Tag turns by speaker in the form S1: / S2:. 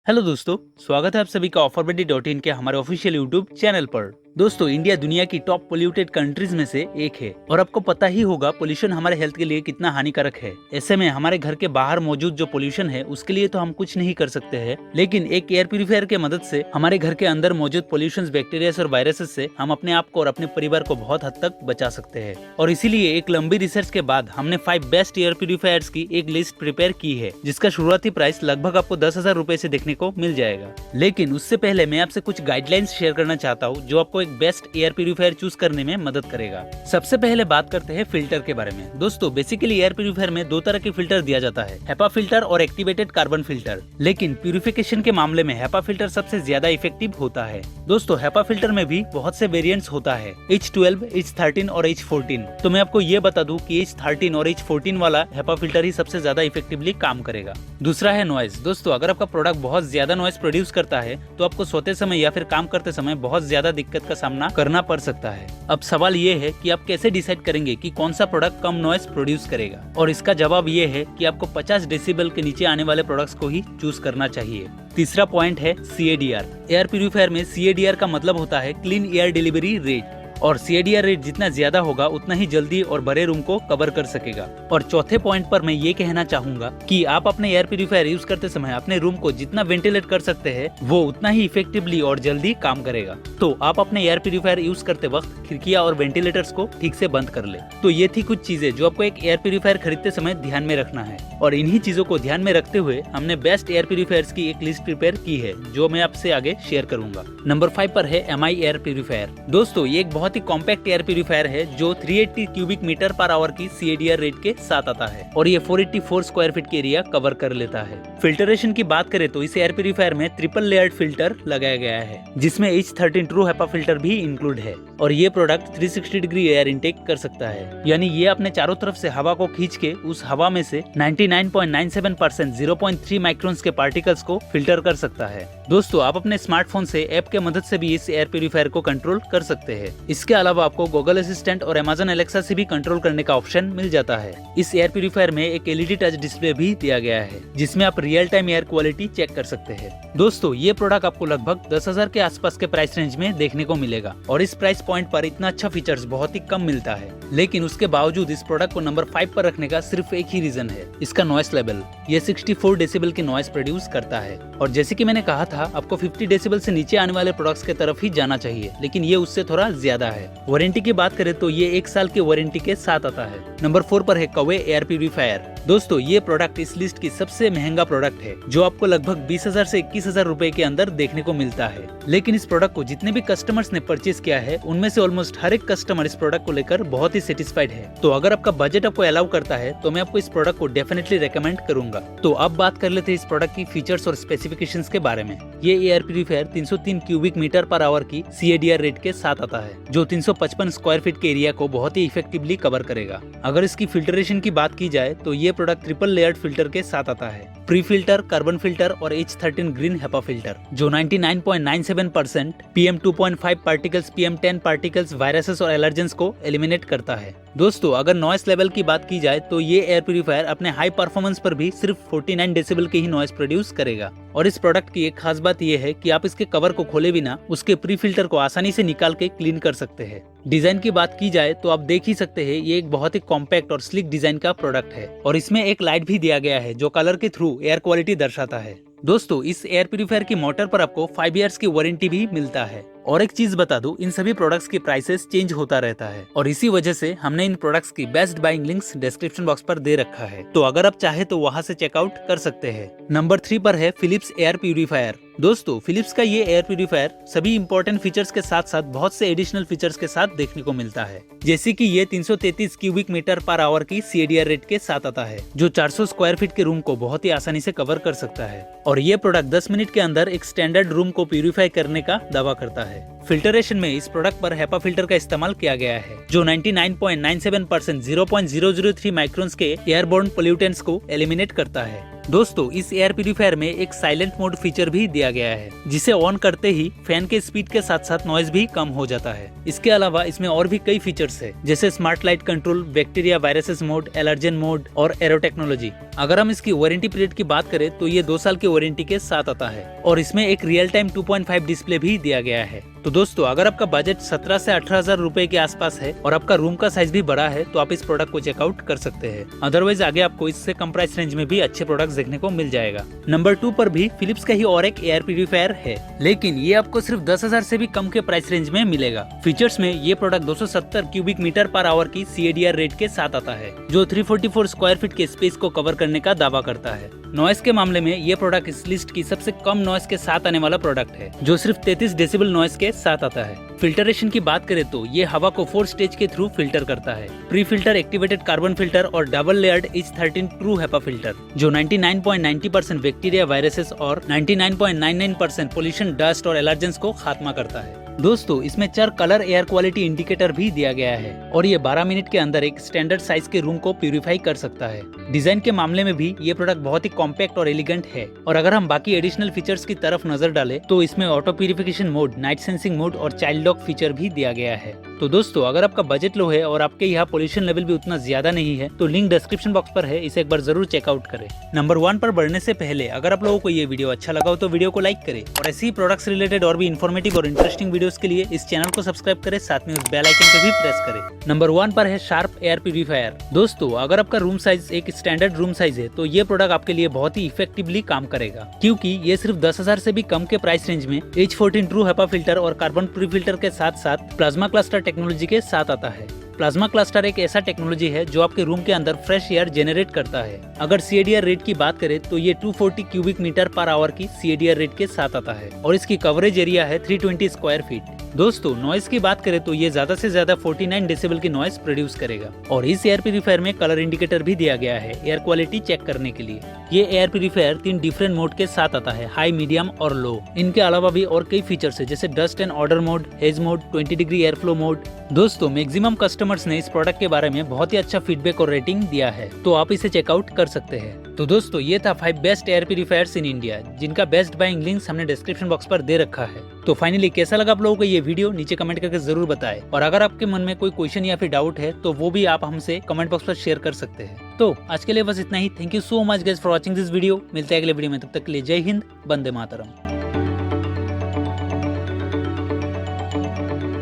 S1: Hello दोस्तों, स्वागत है आप सभी का ऑफरबेडी.in के हमारे ऑफिशियल यूट्यूब चैनल पर। दोस्तों, इंडिया दुनिया की टॉप पोल्यूटेड कंट्रीज में से एक है और आपको पता ही होगा पोल्यूशन हमारे हेल्थ के लिए कितना हानिकारक है। ऐसे में हमारे घर के बाहर मौजूद जो पोल्यूशन है उसके लिए तो हम कुछ नहीं कर सकते हैं, लेकिन एक एयर प्यूरिफायर के मदद से हमारे घर के अंदर मौजूद पोल्यूशन, बैक्टीरिया और वायरसेस से हम अपने आप को और अपने परिवार को बहुत हद तक बचा सकते हैं। और इसीलिए एक लंबी रिसर्च के बाद हमने 5 बेस्ट एयर प्यूरिफायर्स की एक लिस्ट प्रिपेयर की है, जिसका शुरुआती प्राइस लगभग आपको 10,000 रुपए से देखने को मिल जाएगा। लेकिन उससे पहले मैं आपसे कुछ गाइडलाइंस शेयर करना चाहता हूँ जो आपको एक बेस्ट एयर प्यूरिफायर चूज करने में मदद करेगा। सबसे पहले बात करते हैं फिल्टर के बारे में। दोस्तों, बेसिकली एयर प्यूरिफायर में 2 तरह के फिल्टर दिया जाता है, हेपा फिल्टर और एक्टिवेटेड कार्बन फिल्टर। लेकिन प्यूरिफिकेशन के मामले में हेपा फिल्टर सबसे ज्यादा इफेक्टिव होता है। दोस्तों, हेपा फिल्टर में भी बहुत से वेरिएंट्स होता है, H12, H13 और H14। तो मैं आपको ये बता दूं कि H13 और H14 वाला हेपा फिल्टर ही सबसे ज्यादा इफेक्टिवली काम करेगा। दूसरा है नॉइज। दोस्तों, अगर आपका प्रोडक्ट बहुत ज्यादा नॉइज प्रोड्यूस करता है तो आपको सोते समय या फिर काम करते समय बहुत ज्यादा दिक्कत का सामना करना पड़ सकता है। अब सवाल ये है कि आप कैसे डिसाइड करेंगे कि कौन सा प्रोडक्ट कम नॉइज प्रोड्यूस करेगा, और इसका जवाब ये है कि आपको 50 डेसिबल के नीचे आने वाले प्रोडक्ट्स को ही चूज करना चाहिए। तीसरा पॉइंट है CADR। एयर प्यूरिफायर में CADR का मतलब होता है क्लीन एयर डिलीवरी रेट, और CADR रेट जितना ज्यादा होगा उतना ही जल्दी और बड़े रूम को कवर कर सकेगा। और चौथे पॉइंट पर मैं ये कहना चाहूंगा कि आप अपने एयर प्यूरिफायर यूज करते समय अपने रूम को जितना वेंटिलेट कर सकते हैं वो उतना ही इफेक्टिवली और जल्दी काम करेगा। तो आप अपने एयर प्यूरिफायर यूज करते वक्त खिड़कियां और वेंटिलेटर्स को ठीक से बंद कर ले। तो ये थी कुछ चीजें जो आपको एक एयर प्यूरिफायर खरीदते समय ध्यान में रखना है, और इन्हीं चीजों को ध्यान में रखते हुए हमने बेस्ट एयर प्यूरिफायर्स की एक लिस्ट प्रिपेयर की है जो मैं आपसे आगे शेयर करूंगा। नंबर 5 पर है MI एयर प्यूरिफायर। दोस्तों, ये एक बहुत ही कॉम्पैक्ट एयर प्यूरिफायर है जो 380 क्यूबिक मीटर पर आवर की CADR रेट के साथ आता है, और ये 484 स्क्वायर फीट के एरिया कवर कर लेता है। फिल्टरेशन की बात करें तो इस एयर प्यूरिफायर में ट्रिपल लेयर्ड फिल्टर लगाया गया है, जिसमें H13 ट्रू हेपा फिल्टर भी इंक्लूड है, और ये प्रोडक्ट 360 डिग्री एयर इनटेक कर सकता है। यानी ये अपने चारों तरफ से हवा को खींच के उस हवा में से 99.97% 0.3 माइक्रोन्स के पार्टिकल्स को फिल्टर कर सकता है। दोस्तों, आप अपने स्मार्टफोन से ऐप के मदद से भी इस एयर प्यूरिफायर को कंट्रोल कर सकते हैं। इसके अलावा आपको गूगल असिस्टेंट और Amazon Alexa से भी कंट्रोल करने का ऑप्शन मिल जाता है। इस एयर प्यूरिफायर में एक LED टच डिस्प्ले भी दिया गया है, जिसमें आप real time air quality check कर सकते हैं। दोस्तों, ये प्रोडक्ट आपको लगभग 10,000 के आसपास के प्राइस रेंज में देखने को मिलेगा, और इस प्राइस पॉइंट पर इतना अच्छा फीचर्स बहुत ही कम मिलता है। लेकिन उसके बावजूद इस प्रोडक्ट को नंबर 5 पर रखने का सिर्फ एक ही रीजन है, इसका नॉइस लेवल। ये 64 डेसिबल की नॉइस प्रोड्यूस करता है, और जैसे कि मैंने कहा था आपको 50 डेसिबल से नीचे आने वाले प्रोडक्ट्स के तरफ ही जाना चाहिए, लेकिन ये उससे थोड़ा ज्यादा है। वारंटी की बात करें तो ये 1 साल की वारंटी के साथ आता है। नंबर 4 पर है कवे एयर प्यूरिफायर। दोस्तों, ये प्रोडक्ट इस लिस्ट की सबसे महंगा प्रोडक्ट है, जो आपको लगभग 20,000 से 21,000 रुपए के अंदर देखने को मिलता है। लेकिन इस प्रोडक्ट को जितने भी कस्टमर्स ने परचेज किया है उनमें से ऑलमोस्ट हर एक कस्टमर इस प्रोडक्ट को लेकर बहुत ही सेटिस्फाइड है। तो अगर आपका बजट आपको अलाउ करता है तो मैं आपको इस प्रोडक्ट को डेफिनेटली रेकमेंड करूंगा। तो अब बात कर लेते हैं इस प्रोडक्ट की फीचर्स और स्पेसिफिकेशंस के बारे में। ये air purifier 303 cubic metre per hour की CADR रेट के साथ आता है, जो 355 स्क्वायर फीट के एरिया को बहुत ही इफेक्टिवली कवर करेगा। अगर इसकी फिल्टरेशन की बात की जाए तो ये प्रोडक्ट ट्रिपल लेयर्ड फिल्टर के साथ आता है, प्री फिल्टर, कार्बन फिल्टर और H13 ग्रीन हेपा फिल्टर, जो 99.97% PM2.5 particles, PM10 particles, viruses और एलर्जेंस को एलिमिनेट करता है। दोस्तों, अगर नॉइस लेवल की बात की जाए तो ये एयर प्यूरिफायर अपने हाई परफॉर्मेंस पर भी सिर्फ 49 डेसिबल के ही नॉइस प्रोड्यूस करेगा। और इस प्रोडक्ट की एक खास बात यह है कि आप इसके कवर को खोले बिना उसके प्री फिल्टर को आसानी से निकाल के क्लीन कर सकते हैं। डिजाइन की बात की जाए तो आप देख ही सकते हैं ये एक बहुत ही कॉम्पैक्ट और स्लिक डिजाइन का प्रोडक्ट है, और इसमें एक लाइट भी दिया गया है जो कलर के थ्रू एयर क्वालिटी दर्शाता है। दोस्तों, इस एयर प्यूरिफायर की मोटर पर आपको 5 इयर्स की वारंटी भी मिलता है। और एक चीज बता दूं, इन सभी प्रोडक्ट्स की प्राइसेस चेंज होता रहता है, और इसी वजह से हमने इन प्रोडक्ट्स की best buying links description box पर दे रखा है, तो अगर आप चाहे तो वहां से चेकआउट कर सकते हैं। नंबर 3 पर है फिलिप्स एयर प्यूरिफायर। दोस्तों, फिलिप्स का ये एयर प्यूरिफायर सभी इंपॉर्टेंट फीचर्स के साथ साथ बहुत से एडिशनल फीचर्स के साथ देखने को मिलता है, जैसे कि ये 333 क्यूबिक मीटर पर आवर की CADR रेट के साथ आता है, जो 400 स्क्वायर फीट के रूम को बहुत ही आसानी से कवर कर सकता है, और ये प्रोडक्ट 10 मिनट के अंदर एक स्टैंडर्ड रूम को प्यूरिफाई करने का दावा करता है। फिल्टरेशन में इस प्रोडक्ट पर हेपा फिल्टर का इस्तेमाल किया गया है, जो 99.97% 0.003 माइक्रोन्स के एयरबोर्न पोल्यूटेंट्स को एलिमिनेट करता है। दोस्तों इस एयर प्यूरीफायर में एक साइलेंट मोड फीचर भी दिया गया है, जिसे ऑन करते ही फैन के स्पीड के साथ साथ नॉइज भी कम हो जाता है। इसके अलावा इसमें और भी कई फीचर्स है, जैसे smart light control, bacteria viruses mode, allergen mode और एरो टेक्नोलॉजी। अगर हम इसकी वारंटी पीरियड की बात करें तो ये 2 साल की वारंटी के साथ आता है और इसमें एक रियल टाइम 2.5 डिस्प्ले भी दिया गया है। तो दोस्तों अगर आपका बजट 17 से 18,000 रुपए के आसपास है और आपका रूम का साइज भी बड़ा है तो आप इस प्रोडक्ट को चेकआउट कर सकते हैं। अदरवाइज आगे आपको इससे कम प्राइस रेंज में भी अच्छे प्रोडक्ट्स देखने को मिल जाएगा। नंबर 2 पर भी फिलिप्स का ही और एक एयर प्यूरीफायर है, लेकिन ये आपको सिर्फ 10,000 से भी कम के प्राइस रेंज में मिलेगा। फीचर्स में ये product 270 cubic metre per hour की CADR रेट के साथ आता है, जो 344 स्क्वायर फीट के स्पेस को कवर करने का दावा करता है। नॉइस के मामले में ये प्रोडक्ट इस लिस्ट की सबसे कम नॉइस के साथ आने वाला प्रोडक्ट है, जो सिर्फ 33 डेसिबल नॉइस के साथ आता है। फिल्टरेशन की बात करें तो ये हवा को 4 स्टेज के थ्रू फिल्टर करता है। Pre filter, activated carbon filter और double layered H13 true HEPA filter, जो 99.90% बैक्टीरिया, वायरसेस और 99.99% पोल्यूशन, डस्ट और एलर्जेंस को खात्मा करता है। दोस्तों इसमें 4 कलर एयर क्वालिटी इंडिकेटर भी दिया गया है और ये 12 मिनट के अंदर एक स्टैंडर्ड साइज के रूम को प्यूरिफाई कर सकता है। डिजाइन के मामले में भी ये प्रोडक्ट बहुत ही कॉम्पैक्ट और एलिगेंट है। और अगर हम बाकी एडिशनल फीचर्स की तरफ नजर डालें तो इसमें auto purification mode, night sensing mode और चाइल्ड लॉक फीचर भी दिया गया है। तो दोस्तों अगर आपका बजट लो है और आपके यहाँ पोल्यूशन लेवल भी उतना ज्यादा नहीं है तो लिंक डिस्क्रिप्शन बॉक्स पर है, इसे एक बार जरूर चेकआउट करें। नंबर 1 पर बढ़ने से पहले अगर आप लोगों को ये वीडियो अच्छा लगा हो तो वीडियो को लाइक करें और ऐसे ही प्रोडक्ट्स रिलेटेड और भी इन्फॉर्मेटिव और इंटरेस्टिंग वीडियोस के लिए इस चैनल को सब्सक्राइब करें, साथ में उस बेल आइकन पे भी प्रेस करें। नंबर 1 पर है शार्प एयर प्यूरीफायर। दोस्तों अगर आपका रूम साइज एक स्टैंडर्ड रूम साइज है तो ये प्रोडक्ट आपके लिए बहुत ही इफेक्टिवली काम करेगा, क्योंकि ये सिर्फ 10,000 से भी कम के प्राइस रेंज में H14 ट्रू हेपा फिल्टर और कार्बन प्री फिल्टर के साथ साथ प्लाज्मा क्लस्टर टेक्नोलॉजी के साथ आता है। प्लाज्मा क्लस्टर एक ऐसा टेक्नोलॉजी है जो आपके रूम के अंदर फ्रेश एयर जनरेट करता है। अगर CADR रेट की बात करें तो ये 240 क्यूबिक मीटर पर आवर की CADR रेट के साथ आता है और इसकी कवरेज एरिया है 320 स्क्वायर फीट। दोस्तों नॉइस की बात करें तो ये ज्यादा से ज्यादा 49 डेसिबल की नॉइस प्रोड्यूस करेगा और इस एयर प्यूरीफायर में कलर इंडिकेटर भी दिया गया है एयर क्वालिटी चेक करने के लिए। ये एयर प्यूरीफायर 3 डिफरेंट मोड के साथ आता है, हाई, मीडियम और लो। इनके अलावा भी और कई फीचर्स है, जैसे dust and order mode, hedge mode, 20 degree air flow mode. दोस्तों मैक्सिमम कस्टमर्स ने इस प्रोडक्ट के बारे में बहुत ही अच्छा फीडबैक और रेटिंग दिया है, तो आप इसे चेकआउट कर सकते हैं। तो दोस्तों ये था 5 best air purifiers in India, जिनका बेस्ट बाइंग लिंक्स हमने डिस्क्रिप्शन बॉक्स पर दे रखा है। तो फाइनली कैसा लगा आप लोगों को ये वीडियो नीचे कमेंट करके जरूर बताएं और अगर आपके मन में कोई क्वेश्चन या फिर डाउट है तो वो भी आप हमसे कमेंट बॉक्स पर शेयर कर सकते हैं। तो आज के लिए बस इतना ही। Thank you so much guys for watching this video. मिलते हैं अगले वीडियो में, तब तक के लिए जय हिंद, वंदे मातरम।